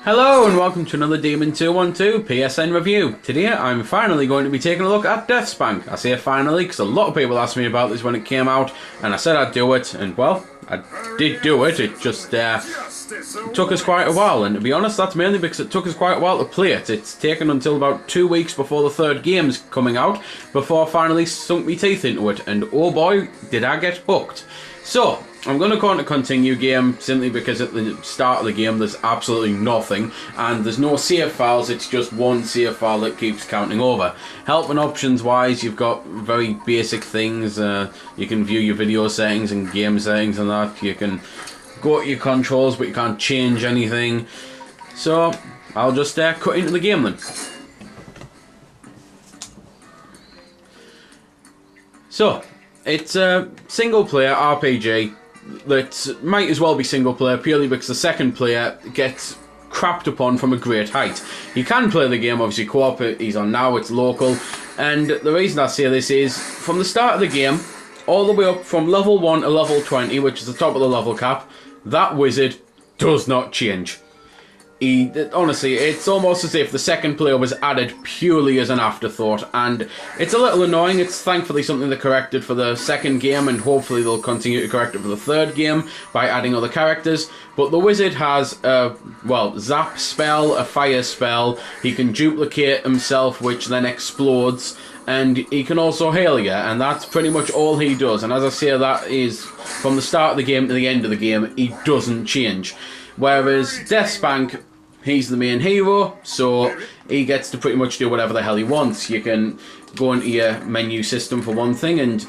Hello and welcome to another Demon 212 PSN review. Today I'm finally going to be taking a look at DeathSpank. I say finally because a lot of people asked me about this when it came out and I said I'd do it, and well, I did do it. It just took us quite a while, and to be honest that's mainly because it took us quite a while to play it. It's taken until about 2 weeks before the third game's coming out before I finally sunk my teeth into it, and oh boy did I get hooked. So, I'm going to go on to continue game simply because at the start of the game there's absolutely nothing and there's no save files, it's just one save file that keeps counting over. Help and options wise, you've got very basic things. You can view your video settings and game settings and that. You can go to your controls but you can't change anything. So I'll just cut into the game then. So it's a single player RPG that might as well be single player purely because the second player gets crapped upon from a great height. You can play the game obviously co-op, he's on now, it's local, and the reason I say this is from the start of the game all the way up from level 1 to level 20, which is the top of the level cap, that wizard does not change. Honestly, it's almost as if the second player was added purely as an afterthought, and it's a little annoying. It's thankfully something they corrected for the second game, and hopefully they'll continue to correct it for the third game by adding other characters. But the wizard has a, well, zap spell, a fire spell, he can duplicate himself which then explodes, and he can also heal you, and that's pretty much all he does. And as I say, that is from the start of the game to the end of the game, he doesn't change. Whereas DeathSpank, he's the main hero, so he gets to pretty much do whatever the hell he wants. You can go into your menu system for one thing, and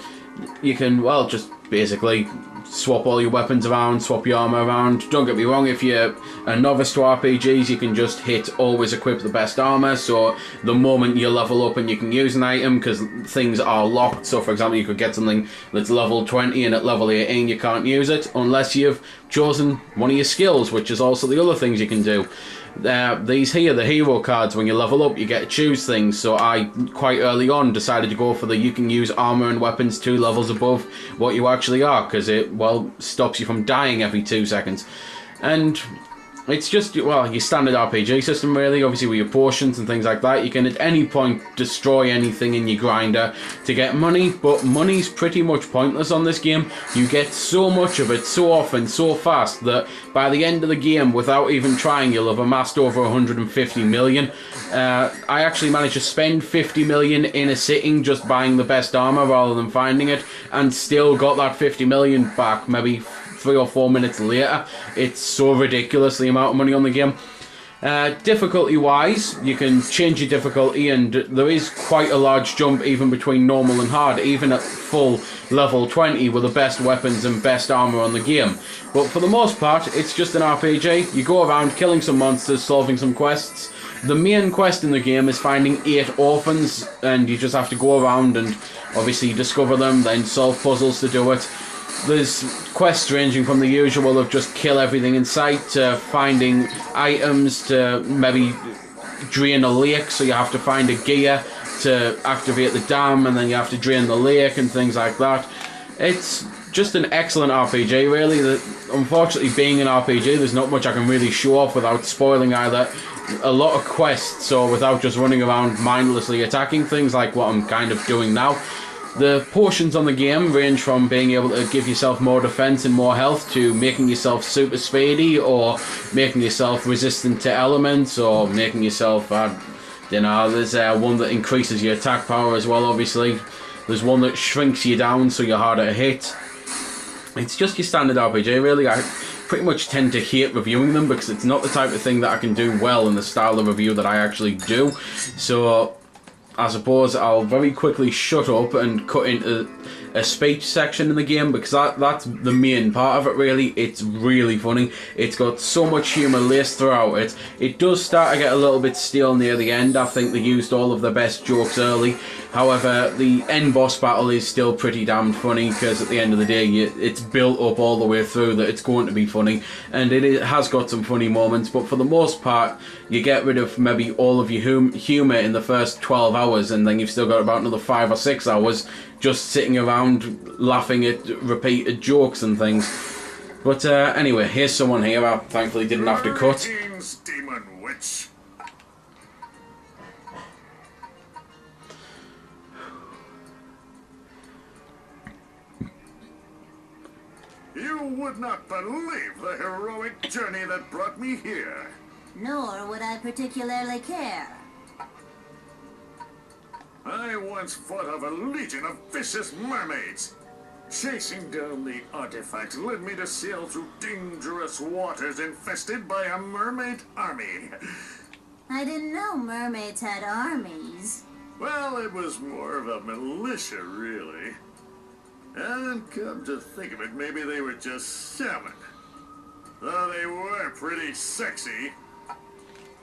you can, well, just basically swap all your weapons around, swap your armor around. Don't get me wrong, if you're a novice to RPGs, you can just hit always equip the best armor, so the moment you level up and you can use an item, because things are locked, so for example you could get something that's level 20 and at level 18 you can't use it unless you've chosen one of your skills, which is also the other things you can do. These here, the hero cards, when you level up you get to choose things, so I quite early on decided to go for the you can use armor and weapons 2 levels above what you actually are, because it, well, stops you from dying every 2 seconds. And it's just, well, your standard RPG system really, obviously with your potions and things like that. You can at any point destroy anything in your grinder to get money, but money's pretty much pointless on this game. You get so much of it so often, so fast, that by the end of the game, without even trying, you'll have amassed over 150 million. I actually managed to spend 50 million in a sitting just buying the best armor rather than finding it, and still got that 50 million back maybe 3 or 4 minutes later. It's so ridiculous the amount of money on the game. Difficulty wise, you can change your difficulty, and there is quite a large jump even between normal and hard, even at full level 20 with the best weapons and best armor on the game. But for the most part it's just an RPG. You go around killing some monsters, solving some quests. The main quest in the game is finding 8 orphans, and you just have to go around and obviously discover them, then solve puzzles to do it. There's quests ranging from the usual of just kill everything in sight to finding items to maybe drain a lake, so you have to find a gear to activate the dam and then you have to drain the lake and things like that. It's just an excellent RPG really. Unfortunately, being an RPG, there's not much I can really show off without spoiling either a lot of quests or without just running around mindlessly attacking things like what I'm kind of doing now. The potions on the game range from being able to give yourself more defense and more health to making yourself super speedy, or making yourself resistant to elements, or making yourself, you know, there's one that increases your attack power as well obviously. There's one that shrinks you down so you're harder to hit. It's just your standard RPG really. I pretty much tend to hate reviewing them because it's not the type of thing that I can do well in the style of review that I actually do. So I suppose I'll very quickly shut up and cut into a speech section in the game, because that's the main part of it really. It's really funny. It's got so much humour laced throughout it. It does start to get a little bit stale near the end. I think they used all of the best jokes early. However, the end boss battle is still pretty damn funny, because at the end of the day it's built up all the way through that it's going to be funny, and it has got some funny moments, but for the most part you get rid of maybe all of your humour in the first 12 hours, and then you've still got about another 5 or 6 hours just sitting around laughing at repeated jokes and things. But anyway, here's someone here I thankfully didn't have to cut. You would not believe the heroic journey that brought me here. Nor would I particularly care. I once fought off a legion of vicious mermaids. Chasing down the artifact led me to sail through dangerous waters infested by a mermaid army. I didn't know mermaids had armies. Well, it was more of a militia, really. And come to think of it, maybe they were just salmon. Though they were pretty sexy.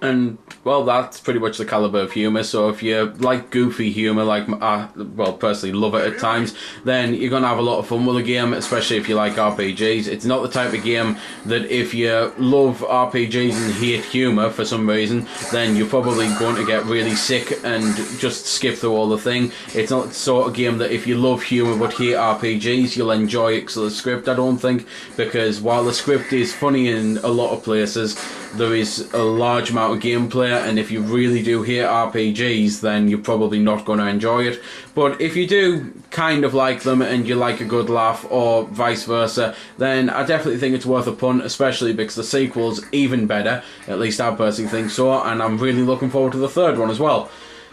And, well, that's pretty much the caliber of humour. So if you like goofy humour, like I, well, personally love it at times, then you're going to have a lot of fun with the game, especially if you like RPGs. It's not the type of game that if you love RPGs and hate humour for some reason, then you're probably going to get really sick and just skip through all the thing. It's not the sort of game that if you love humour but hate RPGs, you'll enjoy it because of the script, I don't think. Because while the script is funny in a lot of places, there is a large amount of gameplay, and if you really do hate RPGs, then you're probably not going to enjoy it. But if you do kind of like them and you like a good laugh, or vice versa, then I definitely think it's worth a punt, especially because the sequel's even better. At least I personally think so, and I'm really looking forward to the third one as well.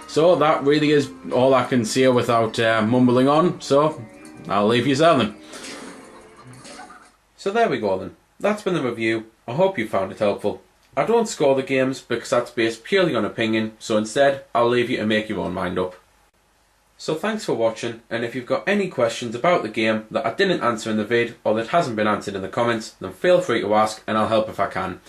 So that really is all I can say without mumbling on, so I'll leave you there then. So there we go then. That's been the review. I hope you found it helpful. I don't score the games because that's based purely on opinion, so instead I'll leave you to make your own mind up. So thanks for watching, and if you've got any questions about the game that I didn't answer in the vid or that hasn't been answered in the comments, then feel free to ask and I'll help if I can.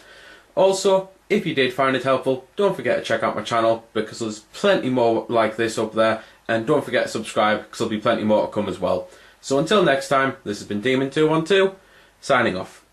Also, if you did find it helpful, don't forget to check out my channel because there's plenty more like this up there, and don't forget to subscribe because there'll be plenty more to come as well. So until next time, this has been Demon212, signing off.